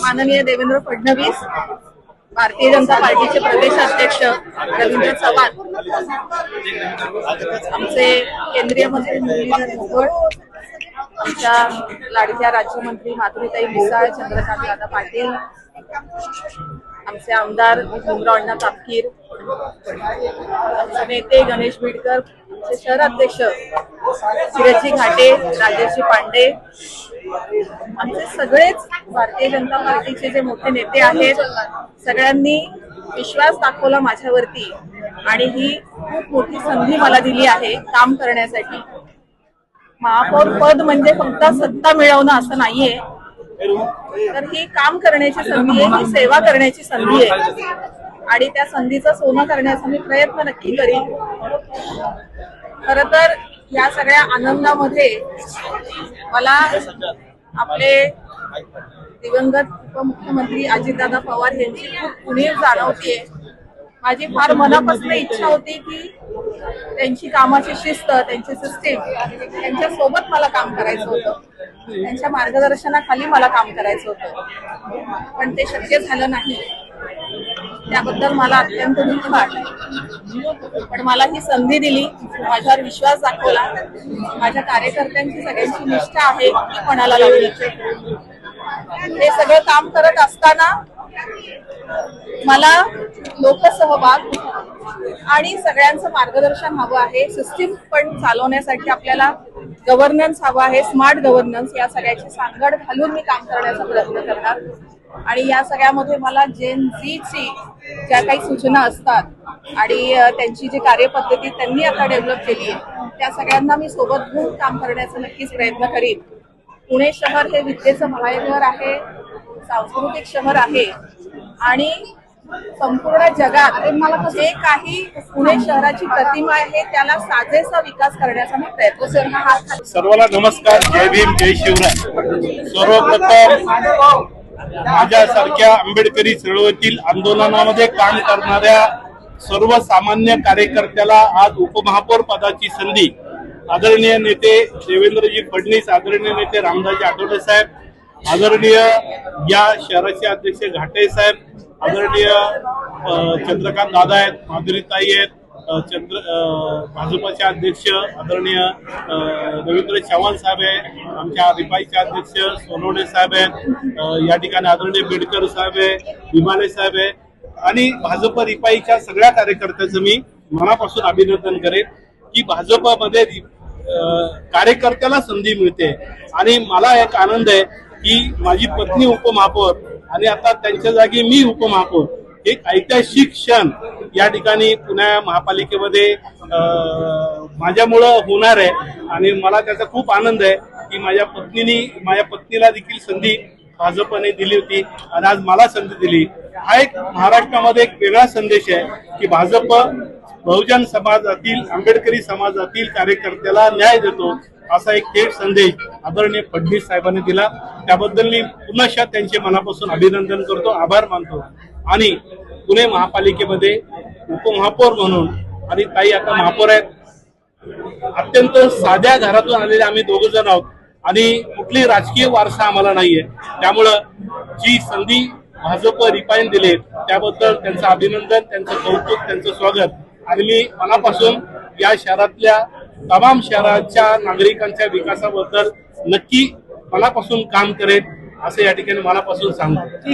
माननीय देवेंद्र फडणवीस, भारतीय जनता पार्टीचे प्रदेश अध्यक्ष रवींद्र चव्हाण, आमचे केंद्रीय मंत्री मुरलीधर मोहोळ, आमच्या लाडक्या राज्यमंत्री माधुरीताई मिसाळ, चंद्रकांत दादा पाटील, आमचे आमदार भीमराव अण्णा तापकीर, आमचे नेते गणेश बिडकर, आमचे शहर अध्यक्ष सिरजी घाटे, राजेशजी पांडे, आमचे सगळेच भारतीय जनता पार्टीचे जे मोठे नेते आहेत, सगळ्यांनी विश्वास दाखवला माझ्यावरती आणि ही खूप मोठी संधी मला दिली आहे काम करण्यासाठी. महापौर पद म्हणजे फक्त सत्ता मिळवणं असं नाहीये, तर ही काम करण्याची संधी आहे, ही सेवा करण्याची संधी आहे आणि त्या संधीचं सोनं करण्याचा मी प्रयत्न नक्की करीन. खर तर या सगळ्या आनंदामध्ये मला आपले दिवंगत उपमुख्यमंत्री अजितदादा पवार यांची खूप उणीव जाणवतीये. माझी फार मनापासून इच्छा होती की त्यांची कामाची शिस्त, त्यांची सिस्टीम, त्यांच्या सोबत मला काम करायचं होतं, त्यांच्या मार्गदर्शनाखाली मला काम करायचं होतं, पण ते शक्य झालं नाही. त्याबद्दल मला अत्यंत दुःख वाटलं. पण मला ही संधी दिली, माझ्यावर विश्वास दाखवला, माझ्या कार्यकर्त्यांची सगळ्यांची निष्ठा आहे की कोणाला लावली. हे सगळं काम करत असताना मला लोकसहभाग आणि सगळ्यांचं मार्गदर्शन हवं आहे. सिस्टीम पण चालवण्यासाठी आपल्याला गव्हर्नन्स हवं आहे, स्मार्ट गव्हर्नन्स. या सगळ्याची सांगड घालून मी काम करण्याचा प्रयत्न करणार आणि या सगळ्यामध्ये मला जेन झीची ज्या काही सूचना असतात आणि त्यांची जी कार्यपद्धती त्यांनी आता डेव्हलप केली आहे, त्या सगळ्यांना मी सोबत घेऊन काम करण्याचा नक्कीच प्रयत्न करीन. पुणे शहर हे विद्येचं माहेरघर आहे, सांस्कृतिक शहर आहे आणि संपूर्ण जगात जे काही पुणे शहराची प्रतिमा आहे त्याला साजेसा विकास करण्याचा मी प्रयत्न करणार. सर्वांना नमस्कार, जय भीम, जय शिवराय. सर्वप्रथम माझ्यासारख्या आंबेडकरी चळवळीतील आंदोलनामध्ये काम करणाऱ्या सर्वसामान्य कार्यकर्त्याला आज उपमहापौर पदाची संधी आदरणीय नेते देवेंद्रजी फडणवीस, आदरणीय नेते रामदासजी आठवले साहेब, आदरणीय या शहराचे अध्यक्ष घाटे साहेब, आदरणीय चंद्रकांत दादा आहेत, माधुरीताई आहेत, भाजपचे अध्यक्ष आदरणीय रवींद्र चव्हाण साहेब आहे, आमच्या रिपाईचे अध्यक्ष सोनवणे साहेब आहेत, या ठिकाणी आदरणीय बिडकर साहेब आहे, विमाने साहेब आहे आणि भाजप रिपाईच्या सगळ्या कार्यकर्त्याचं मी मनापासून अभिनंदन करेन की भाजपमध्ये कार्यकर्त्याला संधी मिळते. आणि मला एक आनंद आहे की माझी पत्नी उपमहापौर आणि आता त्यांच्या जागी मी उपमहापौर, एक ऐतिहासिक क्षण या ठिकाणी पुणे महापालिकेमध्ये माझ्यामुळं होणार आहे आणि मला त्याचा खूप आनंद आहे की माझ्या पत्नीला देखील संधी भाजपने दिली होती आणि आज मला संधी दिली. हा एक महाराष्ट्रामध्ये एक वेगळा संदेश आहे की भाजप बहुजन समाजातील, आंबेडकरी समाजातील कार्यकर्त्याला न्याय देतो, असा एक थेट संदेश आदरणीय फडणवीस साहेबांनी दिला. त्याबद्दल मी पुन्हा त्यांचे मनापासून अभिनंदन करतो, आभार मानतो. आणि पुणे महापालिकेमध्ये उपमहापौर म्हणून आणि ताई आता महापौर आहेत, अत्यंत साध्या घरातून आलेले आम्ही दोघ जण आहोत आणि कुठली राजकीय वारसा आम्हाला नाहीये. त्यामुळं जी संधी भाजप रिपाईन दिले त्याबद्दल त्यांचं अभिनंदन, त्यांचं कौतुक, त्यांचं स्वागत. आणि मी मनापासून या शहरातल्या तमाम शहराच्या नागरिकांच्या विकासाबद्दल नक्की मनापासून काम करेन असं या ठिकाणी मनापासून सांगतो.